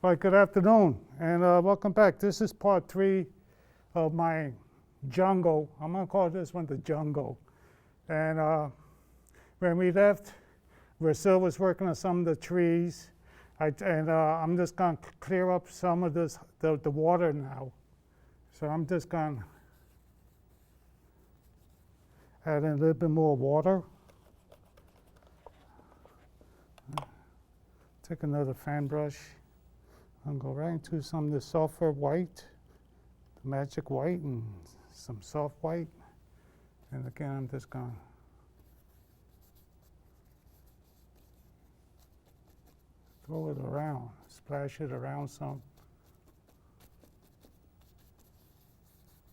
All right, good afternoon, and welcome back. This is part 3 of my jungle. I'm going to call this one the jungle. And when we left, Brazil was working on some of the trees. I'm just going to clear up some of the water now. So I'm just going to add in a little bit more water. Take another fan brush. I'm going to go right into some of the sulfur white, the magic white, and some soft white. And again, I'm just going to throw it around, splash it around some.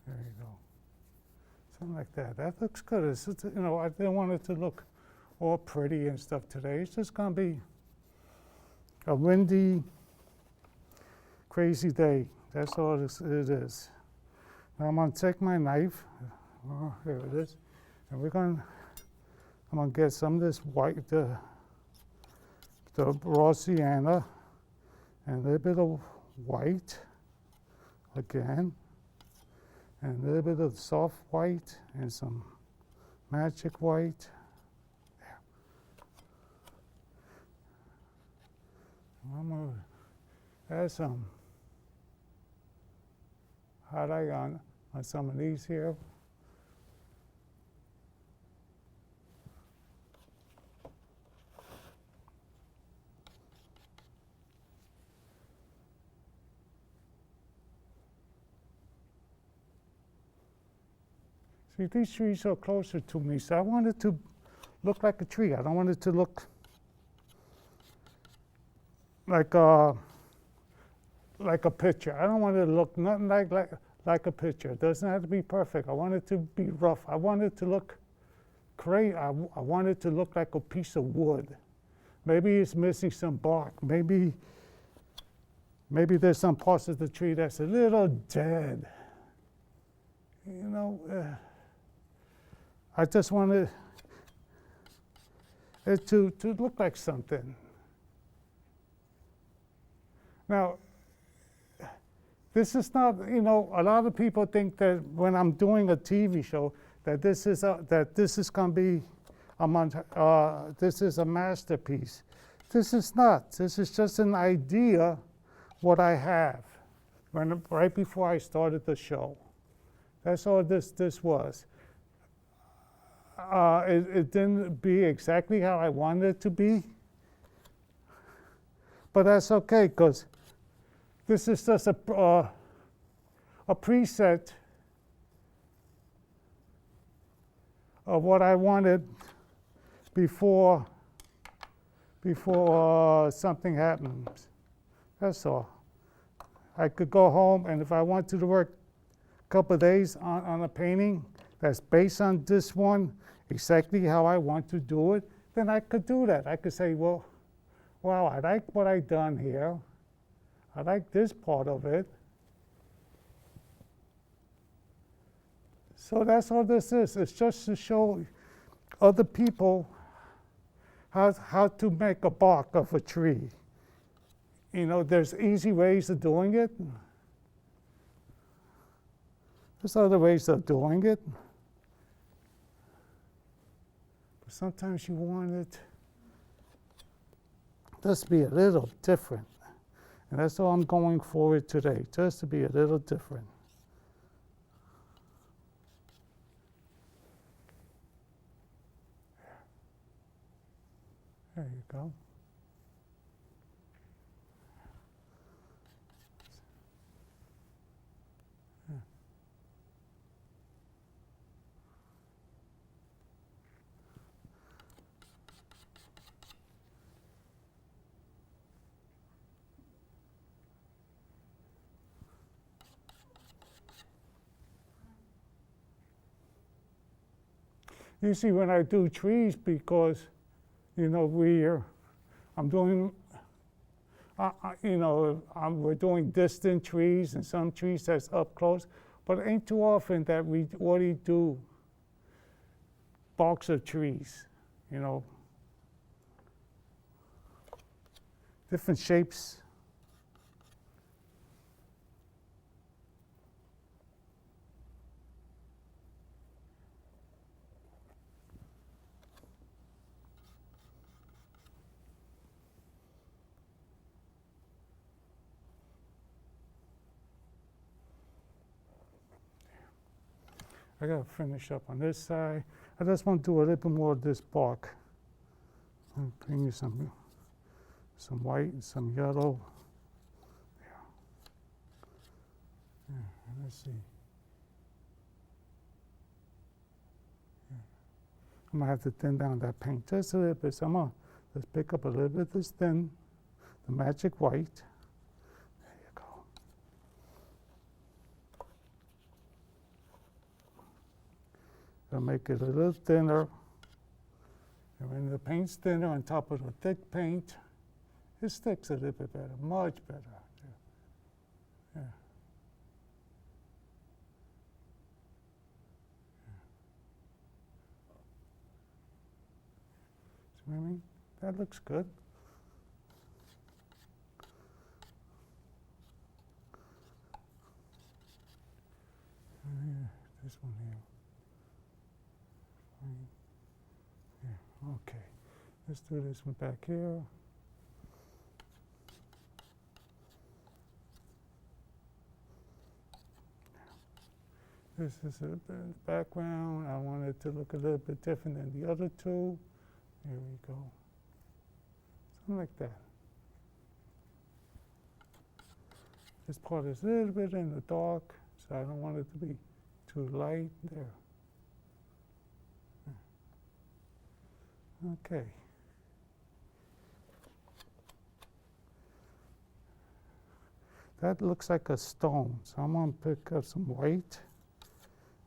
There you go. Something like that. That looks good. It's, you know, I didn't want it to look all pretty and stuff today. It's just going to be a windy, crazy day. That's all it is. Now I'm going to take my knife. Oh, here it is. And I'm going to get some of this white, the raw sienna, and a little bit of white again, and a little bit of soft white, and some magic white. There. I'm going to add some highlight on some of these here. See, these trees are closer to me, so I want it to look like a tree. I don't want it to look like a picture. I don't want it to look nothing like a picture. It doesn't have to be perfect. I want it to be rough. I want it to look great. I want it to look like a piece of wood. Maybe it's missing some bark. Maybe there's some parts of the tree that's a little dead. You know, I just want it to look like something. Now, this is not, you know, a lot of people think that when I'm doing a TV show that this is going to be this is a masterpiece. This is not. This is just an idea what I have right before I started the show. That's all this was. It didn't be exactly how I wanted it to be, but that's okay, because this is just a preset of what I wanted before something happens. That's all. I could go home, and if I wanted to work a couple of days on a painting that's based on this one, exactly how I want to do it, then I could do that. I could say, well, wow, I like what I've done here. I like this part of it. So that's all this is. It's just to show other people how to make a bark of a tree. You know, there's easy ways of doing it. There's other ways of doing it. But sometimes you want it just to be a little different. And that's all I'm going for it today, just to be a little different. There you go. Usually when I do trees, because, you know, I'm doing, you know, we're doing distant trees and some trees that's up close, but it ain't too often that we already do barks of trees, you know, different shapes. I gotta finish up on this side. I just want to do a little bit more of this bark. I'll bring you some white and some yellow. Yeah, let's see. Yeah. I'm gonna have to thin down that paint just a little bit. So I'm gonna just pick up a little bit of this thin, the magic white. There you go. I'll make it a little thinner. And when the paint's thinner on top of the thick paint, it sticks a little bit better, much better. Yeah. See what I mean? That looks good. This one here. Fine. Yeah, okay. Let's do this one back here. This is a background. I want it to look a little bit different than the other two. Here we go. Something like that. This part is a little bit in the dark, so I don't want it to be too light. There. Okay. That looks like a stone, so I'm going to pick up some white,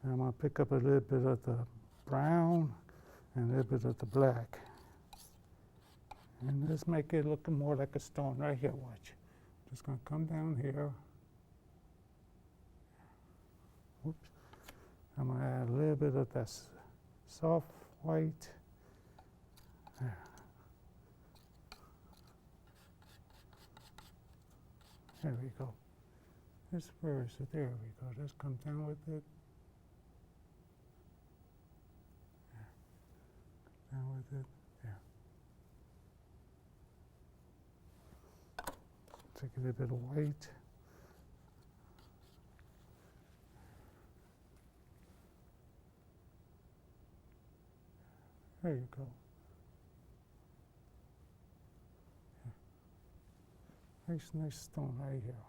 and I'm going to pick up a little bit of the brown and a little bit of the black. And just make it look more like a stone right here, watch. Just going to come down here. Oops. I'm going to add a little bit of that soft white. There. There we go. This, where is it? There we go. Just come down with it. There. Down with it. There. Take a little bit of white. There you go. Nice stone right here.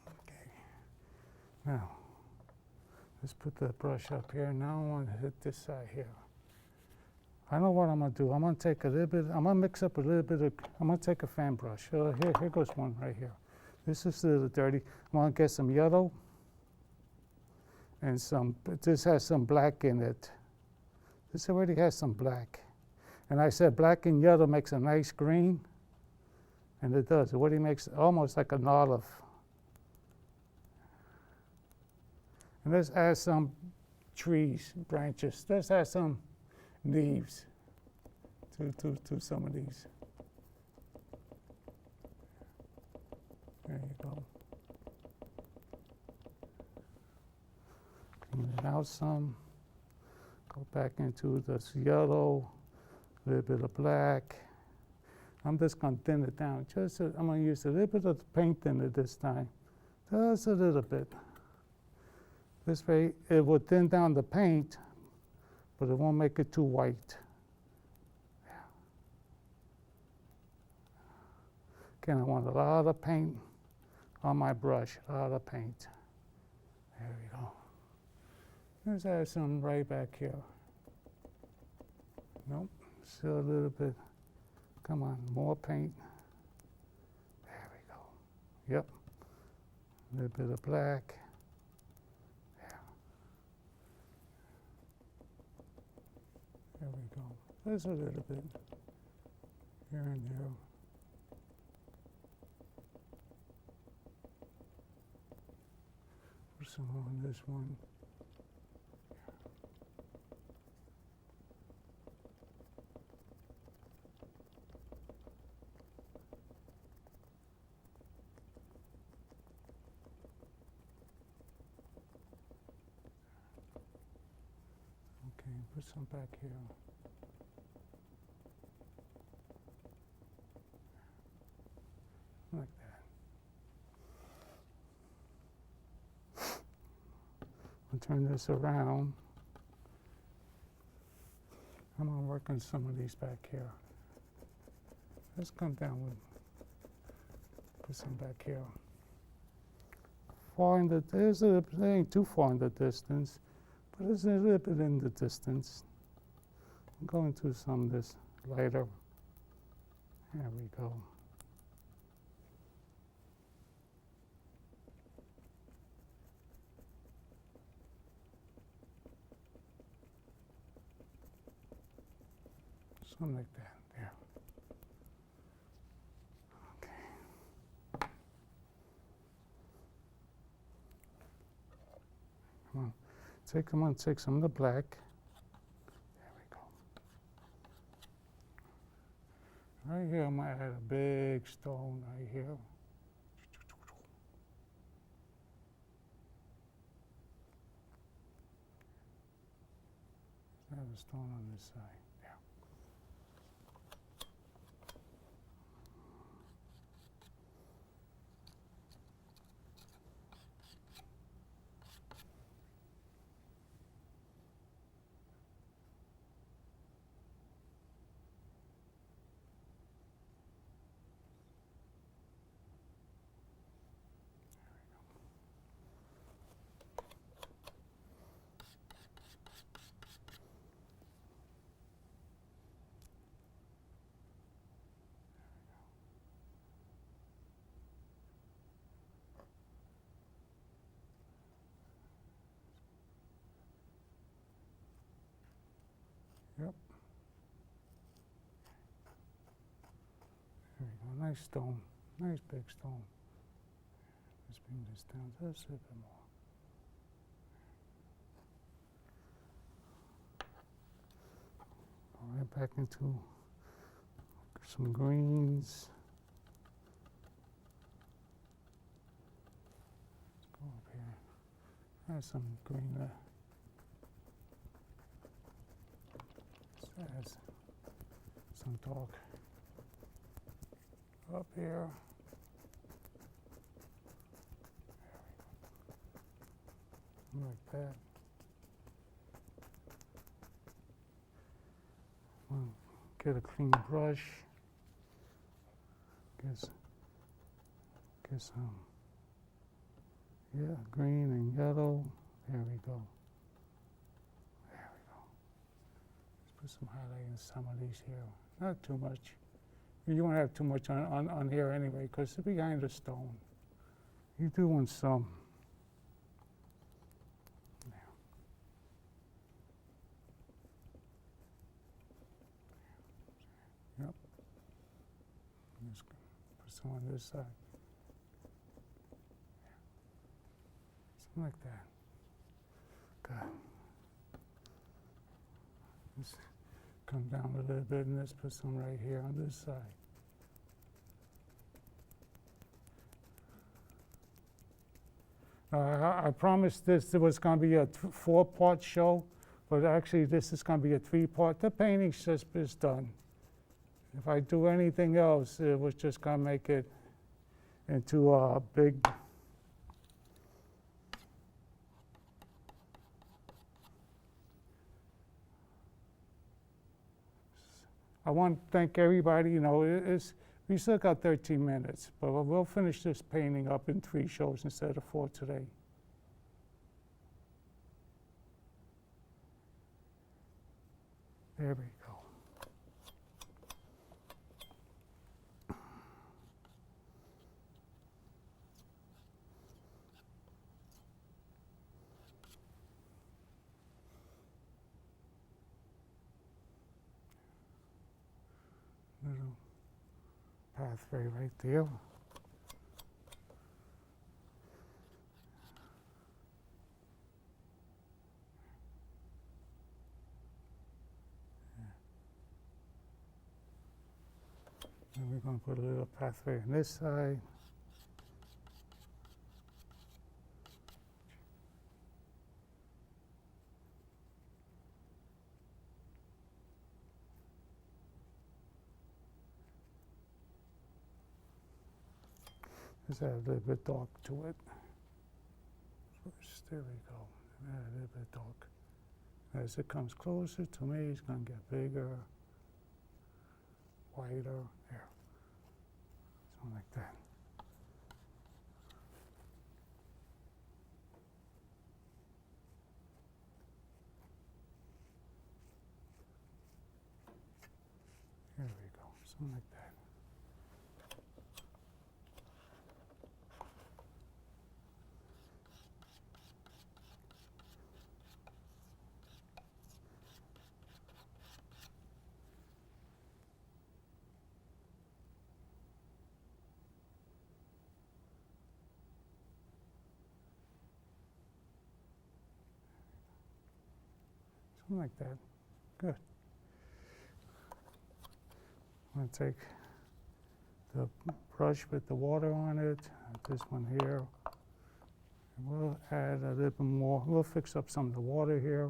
Okay. Now, let's put the brush up here. Now I want to hit this side here. I know what I'm going to do. I'm going to take a little bit, I'm going to mix up a little bit of, I'm going to take a fan brush. Here goes one right here. This is a little dirty. I'm going to get some yellow and this has some black in it. This already has some black. And I said black and yellow makes a nice green, and it does. It already makes almost like an olive. And let's add some trees, branches. Let's add some leaves to some of these. There you go. Clean it out some. Go back into this yellow, a little bit of black. I'm just going to thin it down. I'm going to use a little bit of the paint thinner this time. Just a little bit. This way, it will thin down the paint, but it won't make it too white. Yeah. Again, I want a lot of paint on my brush, a lot of paint. There we go. Let's add some right back here. Nope, still a little bit. Come on, more paint. There we go. Yep. A little bit of black. There. There we go. Just a little bit. Here and there. Put some on this one. Put some back here. Like that. I'll turn this around. I'm gonna work on some of these back here. Let's come down with, put some back here. Far in the, it ain't too far in the distance, but it's a little bit in the distance. I'm going to some of this lighter. There we go. Something like that, there. Okay. Come on, take some of the black. There we go. Right here, I'm gonna add a big stone right here. Add a stone on this side. Yep. There we go. Nice stone. Nice big stone. Let's bring this down just a little bit more. All right, back into some greens. Let's go up here. Add some green there. As some dark up here. There we go. Like that. Well, get a clean brush. Get some, yeah, green and yellow. There we go. Put some highlight in some of these here. Not too much. You won't have too much on here anyway, because it's behind the stone. You do want some. Yep. Just put some on this side. Something like that. Good. Just come down a little bit and let's put some right here on this side. I promised this was going to be a 4-part show, but actually this is going to be a 3-part. The painting just is done. If I do anything else, it was just going to make it into a big. I want to thank everybody. You know, we still got 13 minutes, but we'll finish this painting up in 3 shows instead of 4 today. There we go. Little pathway right there. And we're going to put a little pathway on this side. Just add a little bit dark to it. First, there we go. A little bit dark. As it comes closer to me, it's going to get bigger, whiter, there. Something like that. There we go, something like that. Something like that. Good. I'm going to take the brush with the water on it, this one here. And we'll add a little bit more. We'll fix up some of the water here.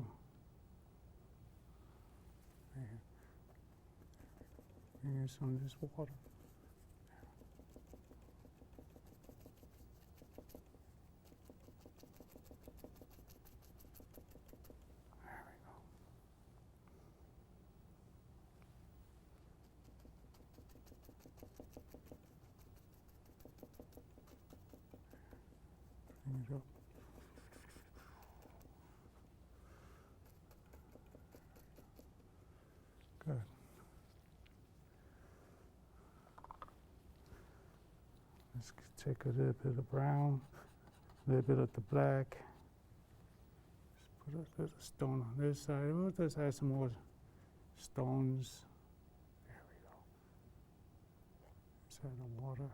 Here's some of this water. Bring it up. Good. Let's take a little bit of brown, a little bit of the black. Just put a little stone on this side. We'll just add some more stones. There we go. Let's add the water.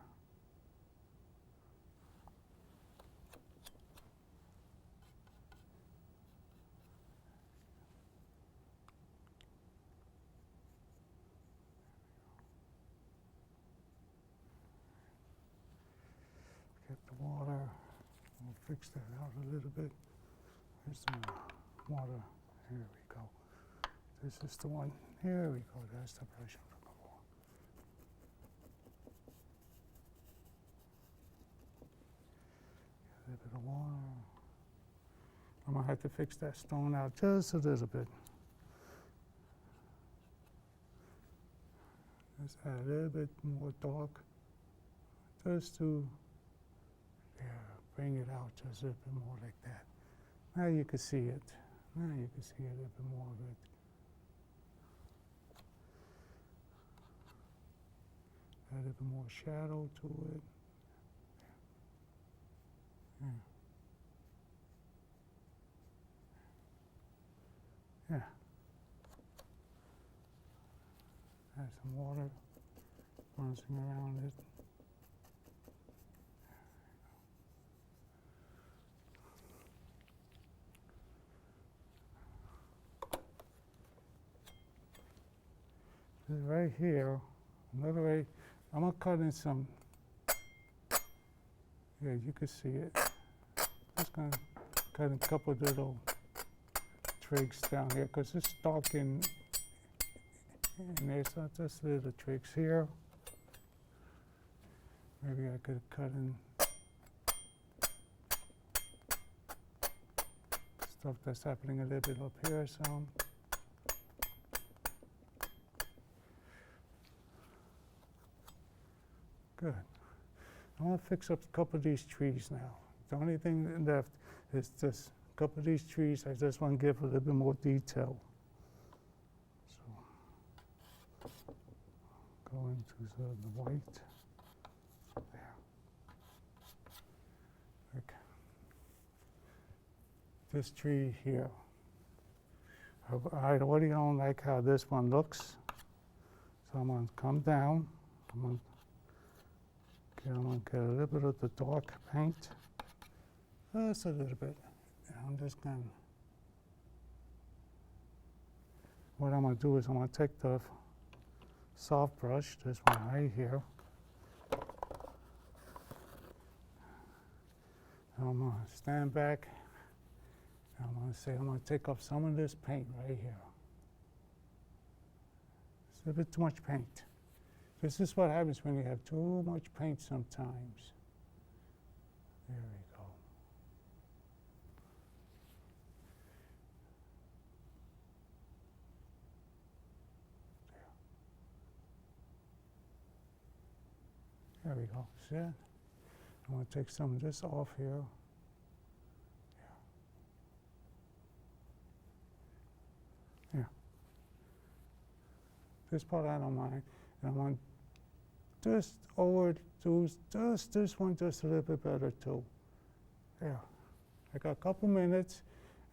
Get the water. We'll fix that out a little bit. There's some water. Here we go. This is the one. Here we go. That's the brush I'm looking for. Get a little bit of water. I'm going to have to fix that stone out just a little bit. Just add a little bit more dark. Just to bring it out just a little bit more like that. Now you can see it. Now you can see a little bit more of it. Add a little bit more shadow to it. Yeah. Add some water, bouncing around it. Right here, another way, I'm going to cut in some, yeah, you can see it. Just going to cut in a couple of little twigs down here because it's dark in there, so just little twigs here. Maybe I could cut in stuff that's happening a little bit up here, some. Good. I want to fix up a couple of these trees now. The only thing left is just a couple of these trees. I just want to give a little bit more detail. So, go into the white. There. Okay. This tree here. I already don't like how this one looks. So I'm going to come down. I'm going to get a little bit of the dark paint, just a little bit. And I'm just going to, what I'm going to do is I'm going to take the soft brush, this one right here, and I'm going to stand back, and I'm going to say I'm going to take off some of this paint right here. It's a bit too much paint. This is what happens when you have too much paint sometimes. There we go. There we go. See that? I'm going to take some of this off here. Yeah. This part I don't mind. And I want just overdo just this one just a little bit better too. There. I got a couple minutes.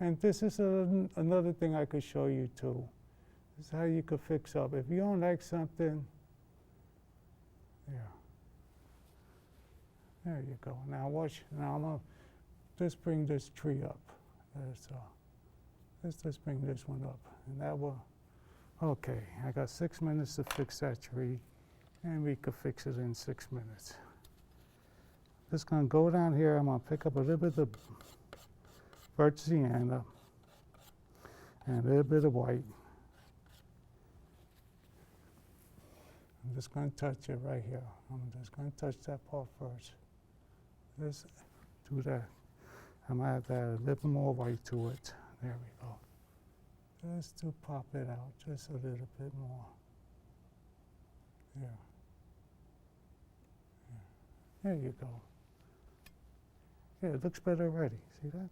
And this is another thing I could show you too. This is how you could fix up. If you don't like something, there you go. Now watch. Now I'm gonna just bring this tree up. Let's just bring this one up, and that will. Okay, I got 6 minutes to fix that tree, and we could fix it in 6 minutes. Just gonna go down here. I'm gonna pick up a little bit of birch sienna and a little bit of white. I'm just going to touch it right here. I'm just going to touch that part first. Just do that. I'm going to have to add a little more white to it. There we go. Just to pop it out just a little bit more. There you go. Yeah, it looks better already. See that?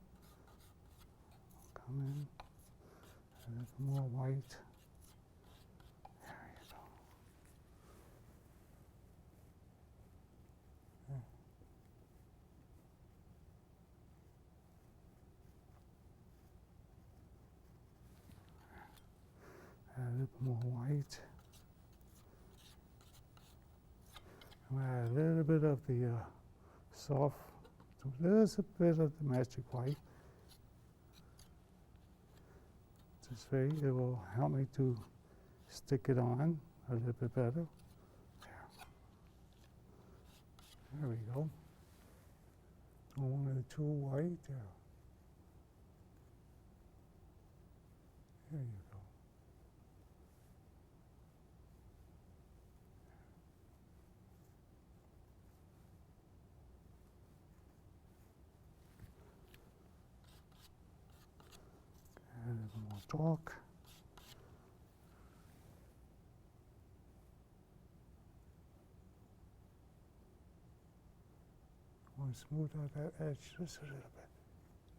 Come in, a little more white. There you go. Add a little more white. I'm going to add a little bit of the soft, just a bit of the magic white. This way it will help me to stick it on a little bit better. There we go. Don't want it too white there. There you go. Add a little more dark. I want to smooth out that edge just a little bit.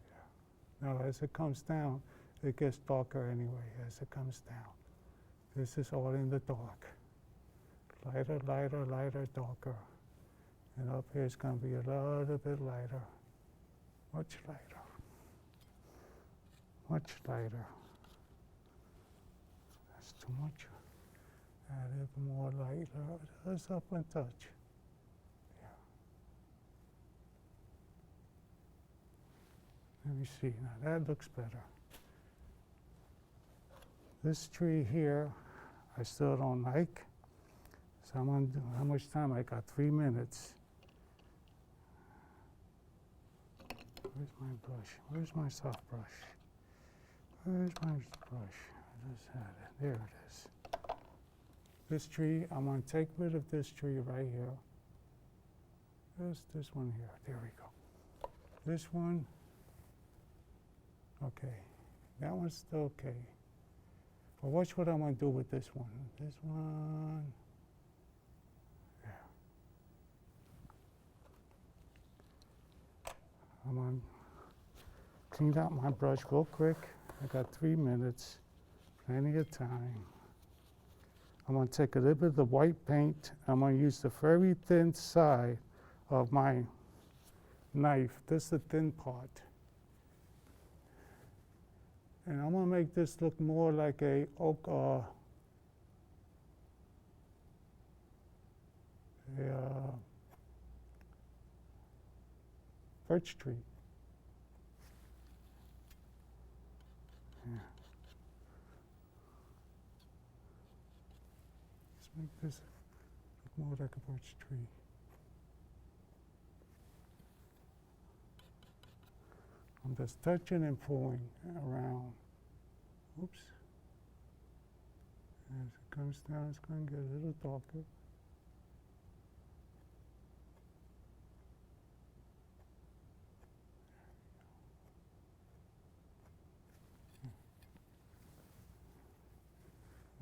Yeah. Now, as it comes down, it gets darker anyway as it comes down. This is all in the dark. Lighter, lighter, lighter, darker. And up here it's going to be a little bit lighter. Much lighter. Much lighter. That's too much. Add a little more lighter. Just up and touch. Let me see, now that looks better. This tree here, I still don't like. So I'm gonna do, how much time I got? 3 minutes. Where's my brush? Where's my soft brush? Where's my brush? I just had it, there it is. This tree, I'm gonna take rid of this tree right here. There's this one here, there we go. This one, okay, that one's still okay. But watch what I'm going to do with this one. This one, yeah. I'm going to clean out my brush real quick. I got 3 minutes, plenty of time. I'm going to take a little bit of the white paint. I'm going to use the very thin side of my knife. This is the thin part. And I'm going to make this look more like a oak, birch tree. Yeah. Let's make this look more like a birch tree. I'm just touching and pulling around. Oops. As it comes down, it's going to get a little darker.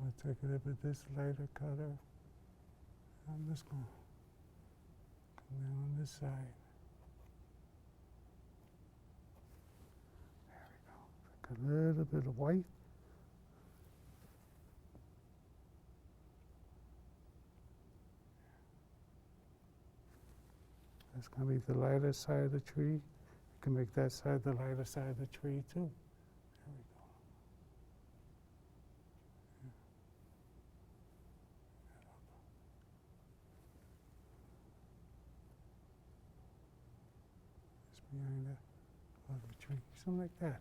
I'm going to take a little bit of this lighter color. I'm just going to other side. There we go. Take a little bit of white. That's going to be the lighter side of the tree. You can make that side the lighter side of the tree too. There we go. Just behind the other tree, something like that.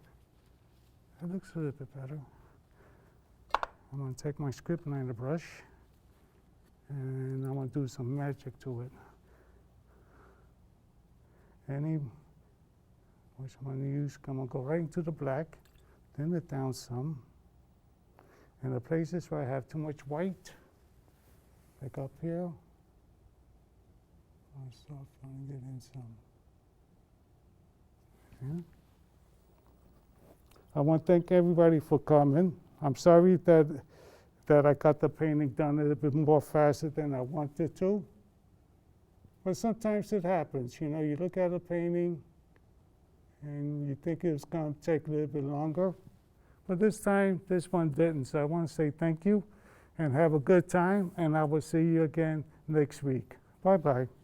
That looks a little bit better. I'm going to take my script liner brush and I'm going to do some magic to it. Which I'm going to use, I'm going to go right into the black, thin it down some. And the places where I have too much white, like up here, I'll start filling it in some. Yeah. I want to thank everybody for coming. I'm sorry that I got the painting done a little bit more faster than I wanted to. But sometimes it happens, you know, you look at a painting and you think it's going to take a little bit longer. But this time, this one didn't. So I want to say thank you and have a good time. And I will see you again next week. Bye-bye.